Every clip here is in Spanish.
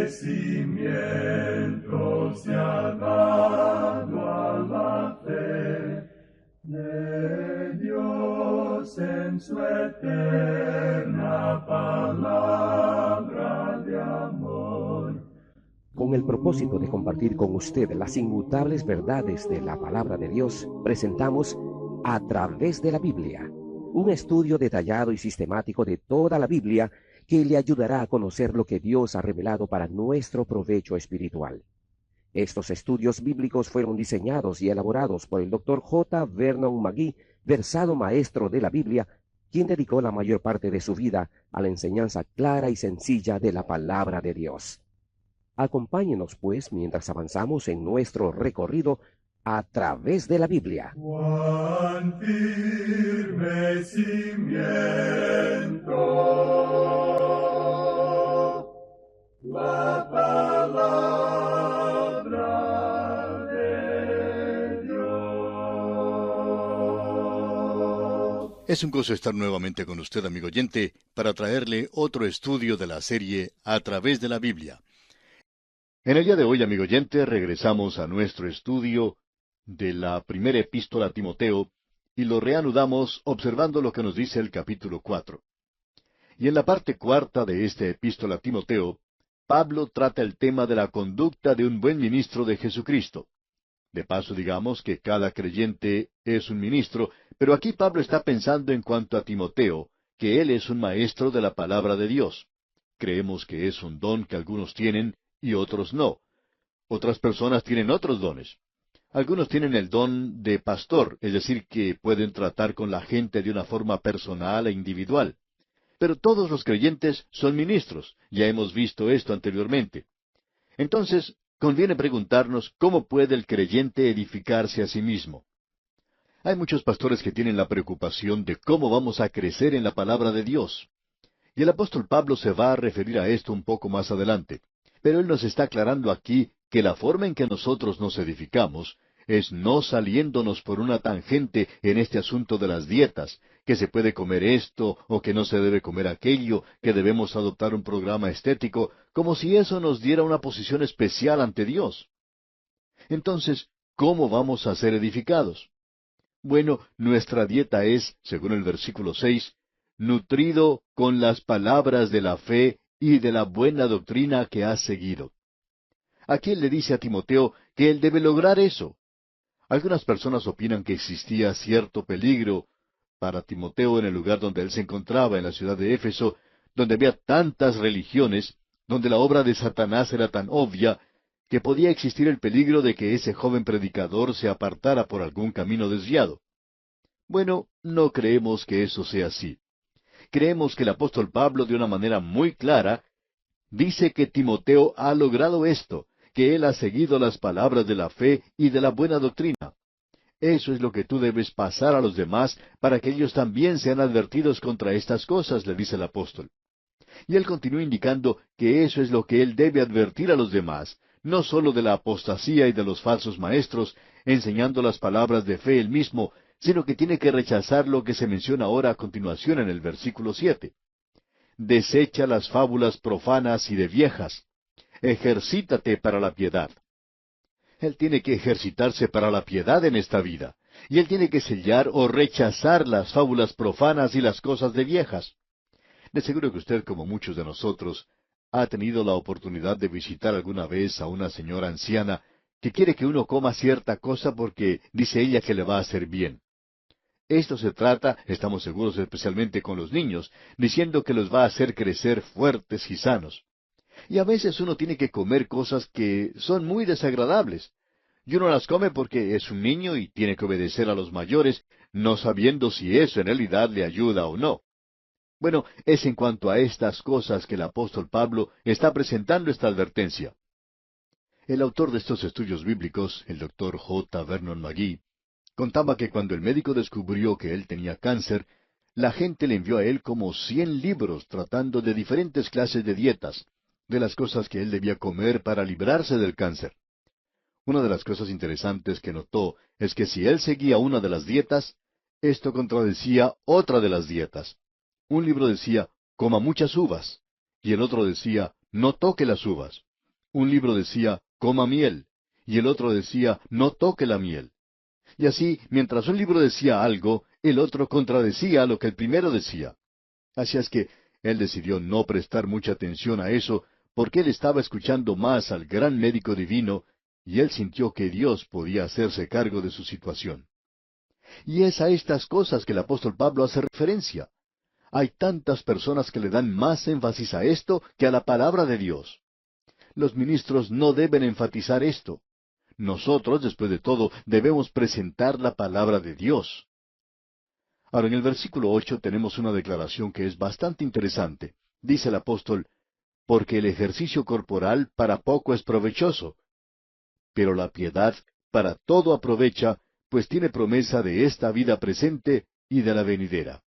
cimiento se ha dado a la fe de Dios en su eterna palabra de amor. Con el propósito de compartir con usted las inmutables verdades de la palabra de Dios, presentamos A través de la Biblia, un estudio detallado y sistemático de toda la Biblia que le ayudará a conocer lo que Dios ha revelado para nuestro provecho espiritual. Estos estudios bíblicos fueron diseñados y elaborados por el Dr. J. Vernon McGee, versado maestro de la Biblia, quien dedicó la mayor parte de su vida a la enseñanza clara y sencilla de la palabra de Dios. Acompáñenos, pues, mientras avanzamos en nuestro recorrido a través de la Biblia. Cuán firme cimiento, la palabra de Dios. Es un gozo estar nuevamente con usted, amigo oyente, para traerle otro estudio de la serie A través de la Biblia. En el día de hoy, amigo oyente, regresamos a nuestro estudio de la primera epístola a Timoteo y lo reanudamos observando lo que nos dice el capítulo 4. Y en la parte cuarta de esta epístola a Timoteo, Pablo trata el tema de la conducta de un buen ministro de Jesucristo. De paso, digamos que cada creyente es un ministro, pero aquí Pablo está pensando en cuanto a Timoteo, que él es un maestro de la palabra de Dios. Creemos que es un don que algunos tienen y otros no. Otras personas tienen otros dones. Algunos tienen el don de pastor, es decir, que pueden tratar con la gente de una forma personal e individual. Pero todos los creyentes son ministros. Ya hemos visto esto anteriormente. Entonces, conviene preguntarnos cómo puede el creyente edificarse a sí mismo. Hay muchos pastores que tienen la preocupación de cómo vamos a crecer en la palabra de Dios. Y el apóstol Pablo se va a referir a esto un poco más adelante. Pero él nos está aclarando aquí que la forma en que nosotros nos edificamos es no saliéndonos por una tangente en este asunto de las dietas, que se puede comer esto o que no se debe comer aquello, que debemos adoptar un programa estético, como si eso nos diera una posición especial ante Dios. Entonces, ¿cómo vamos a ser edificados? Bueno, nuestra dieta es, según el versículo 6, nutrido con las palabras de la fe y de la buena doctrina que has seguido. Aquí él le dice a Timoteo que él debe lograr eso. Algunas personas opinan que existía cierto peligro para Timoteo en el lugar donde él se encontraba, en la ciudad de Éfeso, donde había tantas religiones, donde la obra de Satanás era tan obvia, que podía existir el peligro de que ese joven predicador se apartara por algún camino desviado. Bueno, no creemos que eso sea así. Creemos que el apóstol Pablo, de una manera muy clara, dice que Timoteo ha logrado esto, que él ha seguido las palabras de la fe y de la buena doctrina. Eso es lo que tú debes pasar a los demás para que ellos también sean advertidos contra estas cosas, le dice el apóstol. Y él continúa indicando que eso es lo que él debe advertir a los demás, no sólo de la apostasía y de los falsos maestros, enseñando las palabras de fe él mismo, sino que tiene que rechazar lo que se menciona ahora a continuación en el versículo 7. Desecha las fábulas profanas y de viejas. Ejercítate para la piedad. Él tiene que ejercitarse para la piedad en esta vida. Y él tiene que sellar o rechazar las fábulas profanas y las cosas de viejas. De seguro que usted, como muchos de nosotros, ha tenido la oportunidad de visitar alguna vez a una señora anciana que quiere que uno coma cierta cosa porque dice ella que le va a hacer bien. Esto se trata, estamos seguros especialmente con los niños, diciendo que los va a hacer crecer fuertes y sanos. Y a veces uno tiene que comer cosas que son muy desagradables. Y uno las come porque es un niño y tiene que obedecer a los mayores, no sabiendo si eso en realidad le ayuda o no. Bueno, es en cuanto a estas cosas que el apóstol Pablo está presentando esta advertencia. El autor de estos estudios bíblicos, el doctor J. Vernon McGee, contaba que cuando el médico descubrió que él tenía cáncer, la gente le envió a él como 100 libros tratando de diferentes clases de dietas, de las cosas que él debía comer para librarse del cáncer. Una de las cosas interesantes que notó es que si él seguía una de las dietas, esto contradecía otra de las dietas. Un libro decía, coma muchas uvas, y el otro decía, no toque las uvas. Un libro decía, coma miel, y el otro decía, no toque la miel. Y así, mientras un libro decía algo, el otro contradecía lo que el primero decía. Así es que él decidió no prestar mucha atención a eso, porque él estaba escuchando más al gran médico divino, y él sintió que Dios podía hacerse cargo de su situación. Y es a estas cosas que el apóstol Pablo hace referencia. Hay tantas personas que le dan más énfasis a esto que a la palabra de Dios. Los ministros no deben enfatizar esto. Nosotros, después de todo, debemos presentar la palabra de Dios. Ahora, en el versículo 8 tenemos una declaración que es bastante interesante. Dice el apóstol, porque el ejercicio corporal para poco es provechoso, pero la piedad para todo aprovecha, pues tiene promesa de esta vida presente y de la venidera.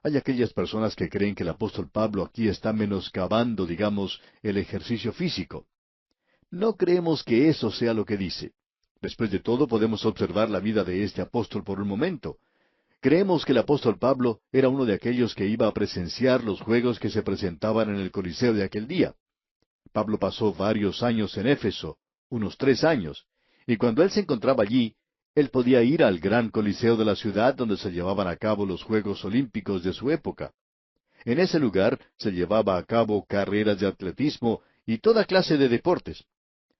Hay aquellas personas que creen que el apóstol Pablo aquí está menoscabando, digamos, el ejercicio físico. No creemos que eso sea lo que dice. Después de todo, podemos observar la vida de este apóstol por un momento. Creemos que el apóstol Pablo era uno de aquellos que iba a presenciar los juegos que se presentaban en el Coliseo de aquel día. Pablo pasó varios años en Éfeso, unos 3 años, y cuando él se encontraba allí, él podía ir al gran Coliseo de la ciudad donde se llevaban a cabo los Juegos Olímpicos de su época. En ese lugar se llevaba a cabo carreras de atletismo y toda clase de deportes.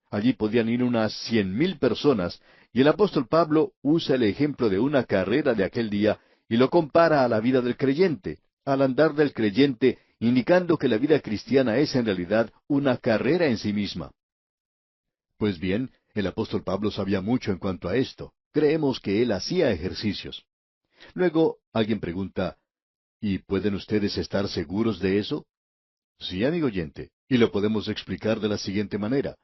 Allí podían ir unas 100,000 personas, y el apóstol Pablo usa el ejemplo de una carrera de aquel día y lo compara a la vida del creyente, al andar del creyente, indicando que la vida cristiana es en realidad una carrera en sí misma. Pues bien, el apóstol Pablo sabía mucho en cuanto a esto. Creemos que él hacía ejercicios. Luego, alguien pregunta, ¿y pueden ustedes estar seguros de eso? Sí, amigo oyente, y lo podemos explicar de la siguiente manera.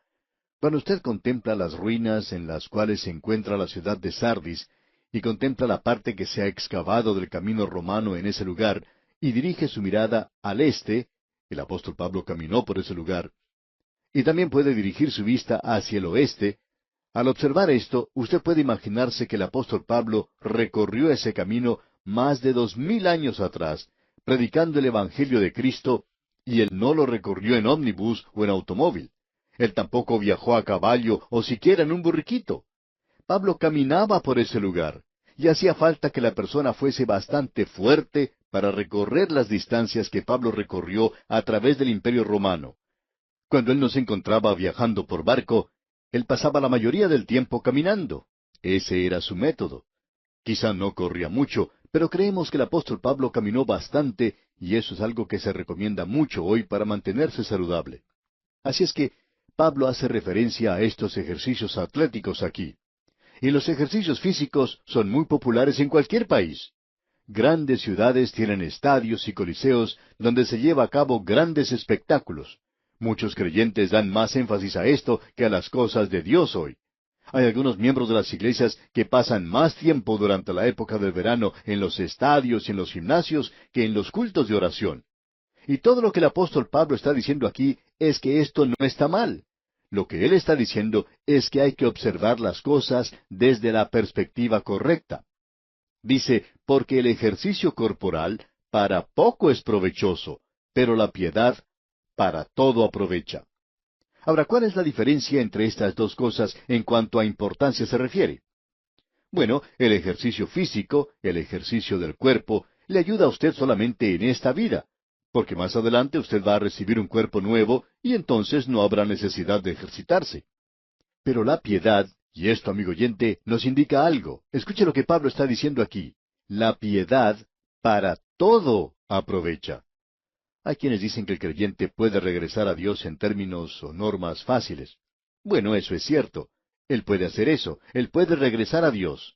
Cuando usted contempla las ruinas en las cuales se encuentra la ciudad de Sardis, y contempla la parte que se ha excavado del camino romano en ese lugar, y dirige su mirada al este, el apóstol Pablo caminó por ese lugar, y también puede dirigir su vista hacia el oeste. Al observar esto, usted puede imaginarse que el apóstol Pablo recorrió ese camino más de 2000 años atrás, predicando el Evangelio de Cristo, y él no lo recorrió en ómnibus o en automóvil. Él tampoco viajó a caballo o siquiera en un burriquito. Pablo caminaba por ese lugar, y hacía falta que la persona fuese bastante fuerte para recorrer las distancias que Pablo recorrió a través del Imperio Romano. Cuando él no se encontraba viajando por barco, él pasaba la mayoría del tiempo caminando. Ese era su método. Quizá no corría mucho, pero creemos que el apóstol Pablo caminó bastante, y eso es algo que se recomienda mucho hoy para mantenerse saludable. Así es que Pablo hace referencia a estos ejercicios atléticos aquí. Y los ejercicios físicos son muy populares en cualquier país. Grandes ciudades tienen estadios y coliseos donde se lleva a cabo grandes espectáculos. Muchos creyentes dan más énfasis a esto que a las cosas de Dios hoy. Hay algunos miembros de las iglesias que pasan más tiempo durante la época del verano en los estadios y en los gimnasios que en los cultos de oración. Y todo lo que el apóstol Pablo está diciendo aquí es que esto no está mal. Lo que él está diciendo es que hay que observar las cosas desde la perspectiva correcta. Dice, porque el ejercicio corporal para poco es provechoso, pero la piedad para todo aprovecha. Ahora, ¿cuál es la diferencia entre estas dos cosas en cuanto a importancia se refiere? Bueno, el ejercicio físico, el ejercicio del cuerpo, le ayuda a usted solamente en esta vida, porque más adelante usted va a recibir un cuerpo nuevo y entonces no habrá necesidad de ejercitarse. Pero la piedad, y esto, amigo oyente, nos indica algo. Escuche lo que Pablo está diciendo aquí. La piedad para todo aprovecha. Hay quienes dicen que el creyente puede regresar a Dios en términos o normas fáciles. Bueno, eso es cierto. Él puede hacer eso. Él puede regresar a Dios.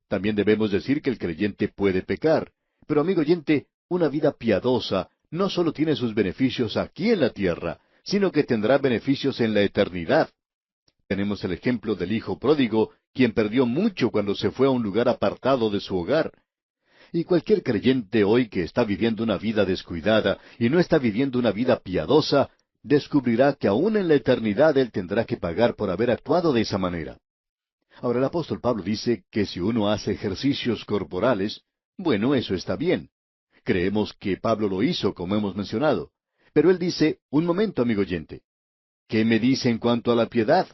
También debemos decir que el creyente puede pecar. Pero, amigo oyente, una vida piadosa no solo tiene sus beneficios aquí en la tierra, sino que tendrá beneficios en la eternidad. Tenemos el ejemplo del hijo pródigo, quien perdió mucho cuando se fue a un lugar apartado de su hogar. Y cualquier creyente hoy que está viviendo una vida descuidada y no está viviendo una vida piadosa, descubrirá que aún en la eternidad él tendrá que pagar por haber actuado de esa manera. Ahora el apóstol Pablo dice que si uno hace ejercicios corporales, bueno, eso está bien. Creemos que Pablo lo hizo, como hemos mencionado. Pero él dice, un momento, amigo oyente. ¿qué me dice en cuanto a la piedad?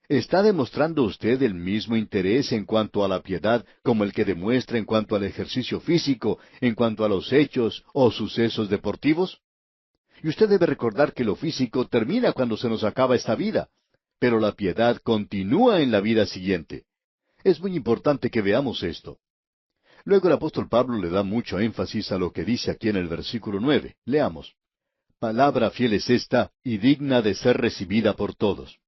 ¿Está demostrando usted el mismo interés en cuanto a la piedad como el que demuestra en cuanto al ejercicio físico, en cuanto a los hechos o sucesos deportivos? Y usted debe recordar que lo físico termina cuando se nos acaba esta vida, pero la piedad continúa en la vida siguiente. Es muy importante que veamos esto. Luego el apóstol Pablo le da mucho énfasis a lo que dice aquí en el versículo 9. Leamos. Palabra fiel es esta y digna de ser recibida por todos.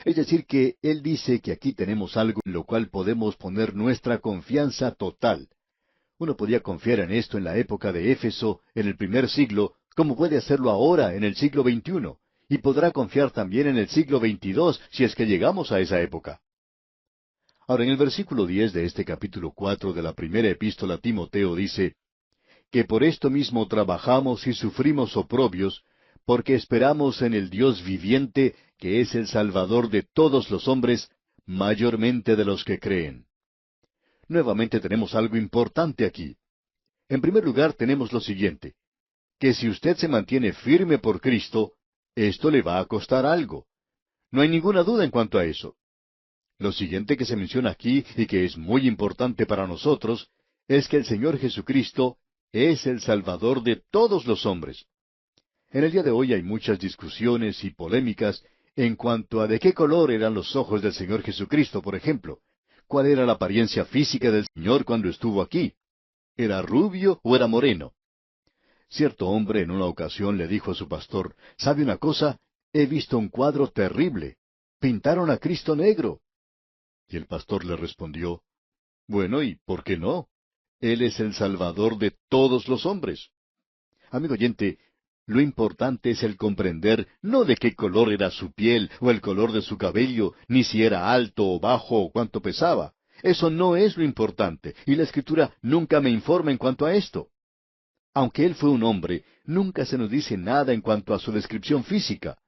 Es decir, que él dice que aquí tenemos algo en lo cual podemos poner nuestra confianza total. Uno podía confiar en esto en la época de Éfeso, en el primer siglo, como puede hacerlo ahora en el siglo XXI, y podrá confiar también en el siglo XXII si es que llegamos a esa época. Ahora, en el versículo 10 de este capítulo 4 de la primera epístola a Timoteo dice, que por esto mismo trabajamos y sufrimos oprobios, porque esperamos en el Dios viviente, que es el Salvador de todos los hombres, mayormente de los que creen. Nuevamente tenemos algo importante aquí. En primer lugar tenemos lo siguiente, que si usted se mantiene firme por Cristo, esto le va a costar algo. No hay ninguna duda en cuanto a eso. Lo siguiente que se menciona aquí, y que es muy importante para nosotros, es que el Señor Jesucristo es el Salvador de todos los hombres. En el día de hoy hay muchas discusiones y polémicas en cuanto a de qué color eran los ojos del Señor Jesucristo, por ejemplo. ¿Cuál era la apariencia física del Señor cuando estuvo aquí? ¿Era rubio o era moreno? Cierto hombre en una ocasión le dijo a su pastor, ¿sabe una cosa? He visto un cuadro terrible. Pintaron a Cristo negro. Y el pastor le respondió, bueno, ¿y por qué no? Él es el Salvador de todos los hombres. Amigo oyente, lo importante es el comprender no de qué color era su piel o el color de su cabello, ni si era alto o bajo o cuánto pesaba. Eso no es lo importante, y la Escritura nunca me informa en cuanto a esto. Aunque él fue un hombre, nunca se nos dice nada en cuanto a su descripción física.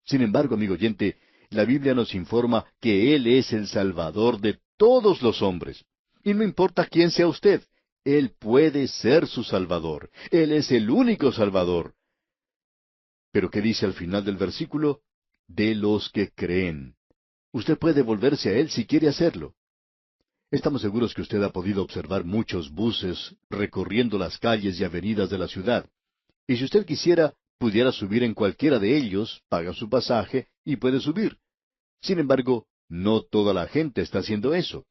Sin embargo, amigo oyente, la Biblia nos informa que Él es el Salvador de todos los hombres. Y no importa quién sea usted, Él puede ser su Salvador. Él es el único Salvador. Pero ¿qué dice al final del versículo? De los que creen. Usted puede volverse a Él si quiere hacerlo. Estamos seguros que usted ha podido observar muchos buses recorriendo las calles y avenidas de la ciudad. Y si usted quisiera, pudiera subir en cualquiera de ellos, paga su pasaje y puede subir. Sin embargo, no toda la gente está haciendo eso.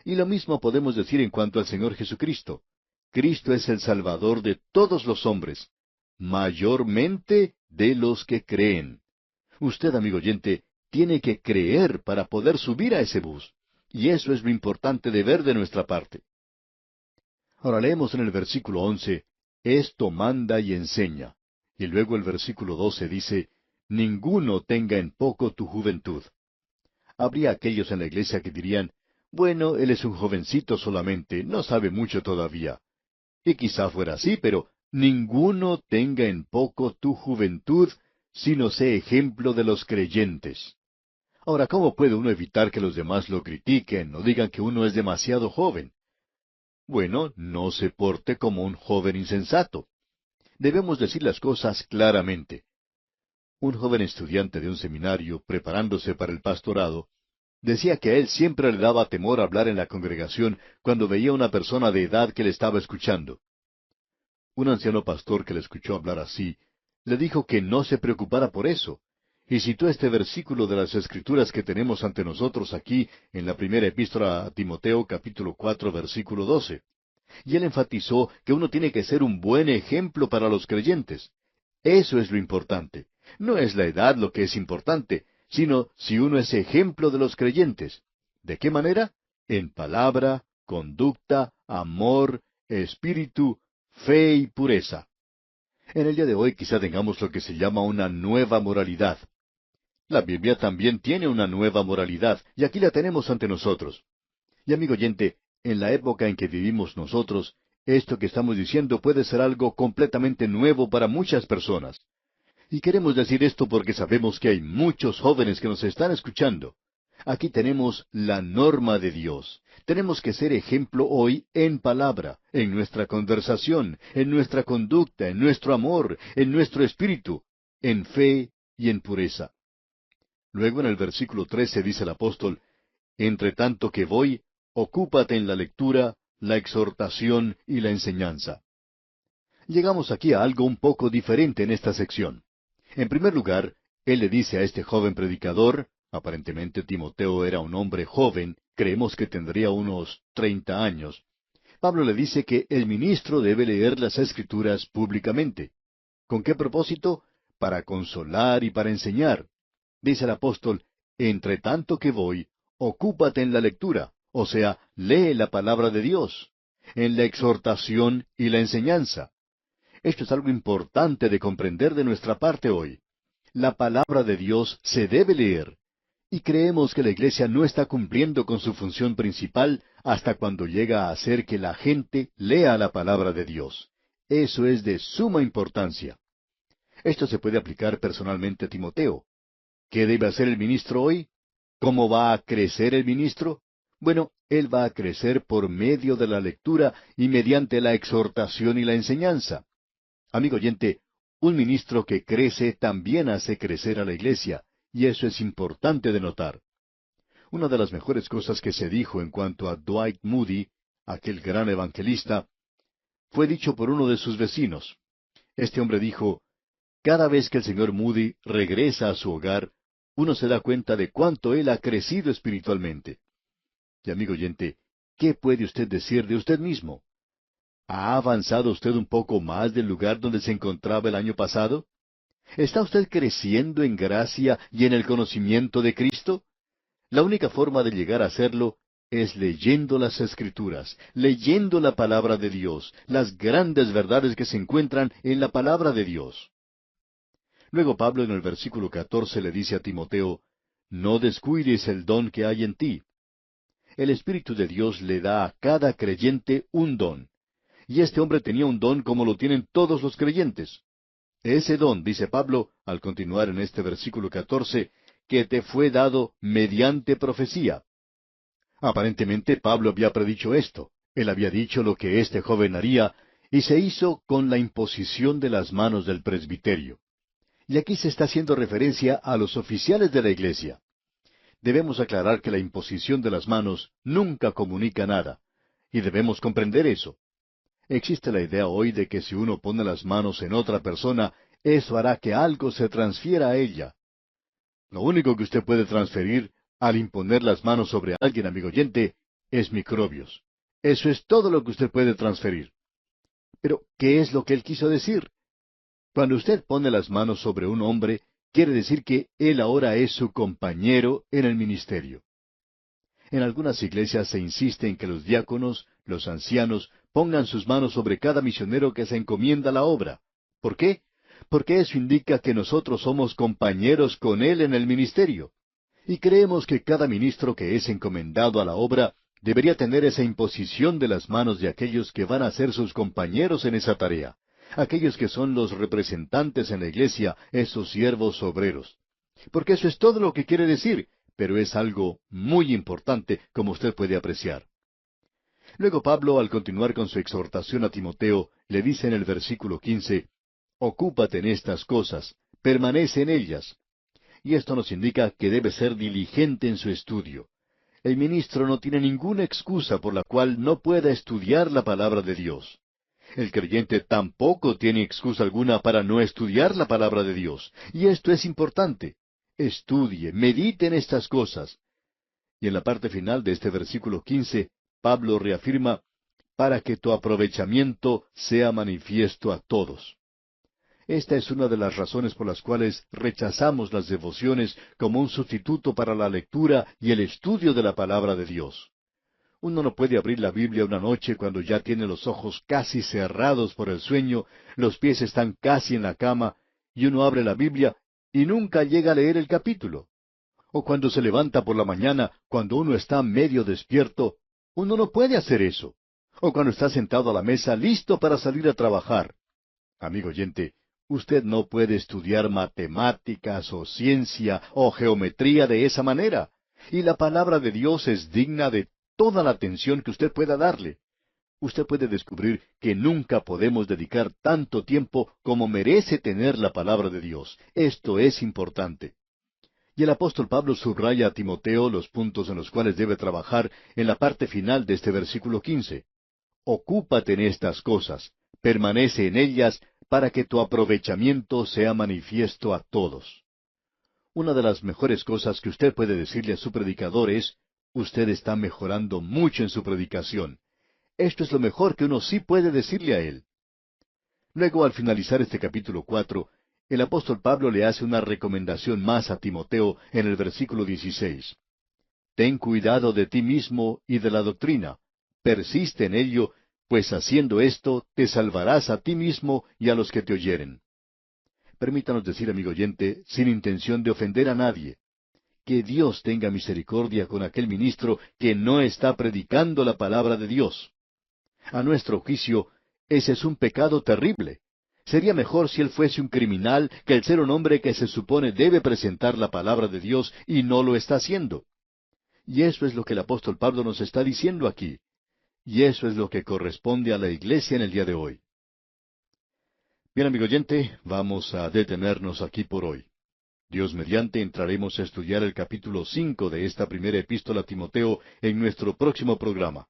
Y lo mismo podemos decir en cuanto al Señor Jesucristo. Cristo es el Salvador de todos los hombres, mayormente de los que creen. Usted, amigo oyente, tiene que creer para poder subir a ese bus. Y eso es lo importante de ver de nuestra parte. Ahora leemos en el versículo 11, esto manda y enseña. Y luego el versículo 12 dice, ninguno tenga en poco tu juventud. Habría aquellos en la iglesia que dirían, bueno, él es un jovencito solamente, no sabe mucho todavía. Y quizá fuera así, pero ninguno tenga en poco tu juventud, sino sé ejemplo de los creyentes. Ahora, ¿cómo puede uno evitar que los demás lo critiquen o digan que uno es demasiado joven? Bueno, no se porte como un joven insensato. Debemos decir las cosas claramente. Un joven estudiante de un seminario, preparándose para el pastorado, decía que a él siempre le daba temor hablar en la congregación cuando veía una persona de edad que le estaba escuchando. Un anciano pastor que le escuchó hablar así, le dijo que no se preocupara por eso, y citó este versículo de las Escrituras que tenemos ante nosotros aquí en la primera epístola a Timoteo capítulo 4 versículo 12. Y él enfatizó que uno tiene que ser un buen ejemplo para los creyentes. Eso es lo importante. No es la edad lo que es importante, sino si uno es ejemplo de los creyentes. ¿De qué manera? En palabra, conducta, amor, espíritu, fe y pureza. En el día de hoy quizá tengamos lo que se llama una nueva moralidad. La Biblia también tiene una nueva moralidad, y aquí la tenemos ante nosotros. Y amigo oyente, en la época en que vivimos nosotros, esto que estamos diciendo puede ser algo completamente nuevo para muchas personas. Y queremos decir esto porque sabemos que hay muchos jóvenes que nos están escuchando. Aquí tenemos la norma de Dios. Tenemos que ser ejemplo hoy en palabra, en nuestra conversación, en nuestra conducta, en nuestro amor, en nuestro espíritu, en fe y en pureza. Luego en el versículo 13 dice el apóstol, entre tanto que voy, ocúpate en la lectura, la exhortación y la enseñanza. Llegamos aquí a algo un poco diferente en esta sección. En primer lugar, él le dice a este joven predicador, aparentemente Timoteo era un hombre joven, creemos que tendría unos 30 años. Pablo le dice que el ministro debe leer las Escrituras públicamente. ¿Con qué propósito? Para consolar y para enseñar. Dice el apóstol, entre tanto que voy, ocúpate en la lectura, o sea, lee la palabra de Dios, en la exhortación y la enseñanza. Esto es algo importante de comprender de nuestra parte hoy. La palabra de Dios se debe leer. Y creemos que la iglesia no está cumpliendo con su función principal hasta cuando llega a hacer que la gente lea la palabra de Dios. Eso es de suma importancia. Esto se puede aplicar personalmente a Timoteo. ¿Qué debe hacer el ministro hoy? ¿Cómo va a crecer el ministro? Bueno, él va a crecer por medio de la lectura y mediante la exhortación y la enseñanza. Amigo oyente, un ministro que crece también hace crecer a la iglesia, y eso es importante de notar. Una de las mejores cosas que se dijo en cuanto a Dwight Moody, aquel gran evangelista, fue dicho por uno de sus vecinos. Este hombre dijo, cada vez que el señor Moody regresa a su hogar, uno se da cuenta de cuánto él ha crecido espiritualmente. Y amigo oyente, ¿qué puede usted decir de usted mismo? ¿Ha avanzado usted un poco más del lugar donde se encontraba el año pasado? ¿Está usted creciendo en gracia y en el conocimiento de Cristo? La única forma de llegar a hacerlo es leyendo las Escrituras, leyendo la palabra de Dios, las grandes verdades que se encuentran en la palabra de Dios. Luego Pablo en el versículo 14 le dice a Timoteo, no descuides el don que hay en ti. El Espíritu de Dios le da a cada creyente un don. Y este hombre tenía un don como lo tienen todos los creyentes. Ese don, dice Pablo, al continuar en este versículo 14, que te fue dado mediante profecía. Aparentemente Pablo había predicho esto. Él había dicho lo que este joven haría, y se hizo con la imposición de las manos del presbiterio. Y aquí se está haciendo referencia a los oficiales de la iglesia. Debemos aclarar que la imposición de las manos nunca comunica nada, y debemos comprender eso. Existe la idea hoy de que si uno pone las manos en otra persona, eso hará que algo se transfiera a ella. Lo único que usted puede transferir al imponer las manos sobre alguien, amigo oyente, es microbios. Eso es todo lo que usted puede transferir. Pero, ¿qué es lo que él quiso decir? Cuando usted pone las manos sobre un hombre, quiere decir que él ahora es su compañero en el ministerio. En algunas iglesias se insiste en que los diáconos, los ancianos, pongan sus manos sobre cada misionero que se encomienda a la obra. ¿Por qué? Porque eso indica que nosotros somos compañeros con él en el ministerio. Y creemos que cada ministro que es encomendado a la obra debería tener esa imposición de las manos de aquellos que van a ser sus compañeros en esa tarea, aquellos que son los representantes en la iglesia, esos siervos obreros. Porque eso es todo lo que quiere decir, pero es algo muy importante, como usted puede apreciar. Luego Pablo, al continuar con su exhortación a Timoteo, le dice en el versículo 15, ocúpate en estas cosas, permanece en ellas. Y esto nos indica que debe ser diligente en su estudio. El ministro no tiene ninguna excusa por la cual no pueda estudiar la palabra de Dios. El creyente tampoco tiene excusa alguna para no estudiar la palabra de Dios. Y esto es importante. Estudie, medite en estas cosas. Y en la parte final de este versículo 15, Pablo reafirma, para que tu aprovechamiento sea manifiesto a todos. Esta es una de las razones por las cuales rechazamos las devociones como un sustituto para la lectura y el estudio de la palabra de Dios. Uno no puede abrir la Biblia una noche cuando ya tiene los ojos casi cerrados por el sueño, los pies están casi en la cama, y uno abre la Biblia y nunca llega a leer el capítulo. O cuando se levanta por la mañana, cuando uno está medio despierto, uno no puede hacer eso. O cuando está sentado a la mesa listo para salir a trabajar. Amigo oyente, usted no puede estudiar matemáticas o ciencia o geometría de esa manera. Y la palabra de Dios es digna de toda la atención que usted pueda darle. Usted puede descubrir que nunca podemos dedicar tanto tiempo como merece tener la palabra de Dios. Esto es importante. Y el apóstol Pablo subraya a Timoteo los puntos en los cuales debe trabajar en la parte final de este versículo 15. Ocúpate en estas cosas, permanece en ellas, para que tu aprovechamiento sea manifiesto a todos. Una de las mejores cosas que usted puede decirle a su predicador es, usted está mejorando mucho en su predicación. Esto es lo mejor que uno sí puede decirle a él. Luego, al finalizar este capítulo 4, el apóstol Pablo le hace una recomendación más a Timoteo en el versículo 16. Ten cuidado de ti mismo y de la doctrina. Persiste en ello, pues haciendo esto te salvarás a ti mismo y a los que te oyeren. Permítanos decir, amigo oyente, sin intención de ofender a nadie, que Dios tenga misericordia con aquel ministro que no está predicando la palabra de Dios. A nuestro juicio, ese es un pecado terrible. Sería mejor si él fuese un criminal que el ser un hombre que se supone debe presentar la palabra de Dios y no lo está haciendo. Y eso es lo que el apóstol Pablo nos está diciendo aquí. Y eso es lo que corresponde a la iglesia en el día de hoy. Bien, amigo oyente, vamos a detenernos aquí por hoy. Dios mediante entraremos a estudiar el capítulo 5 de esta primera epístola a Timoteo en nuestro próximo programa.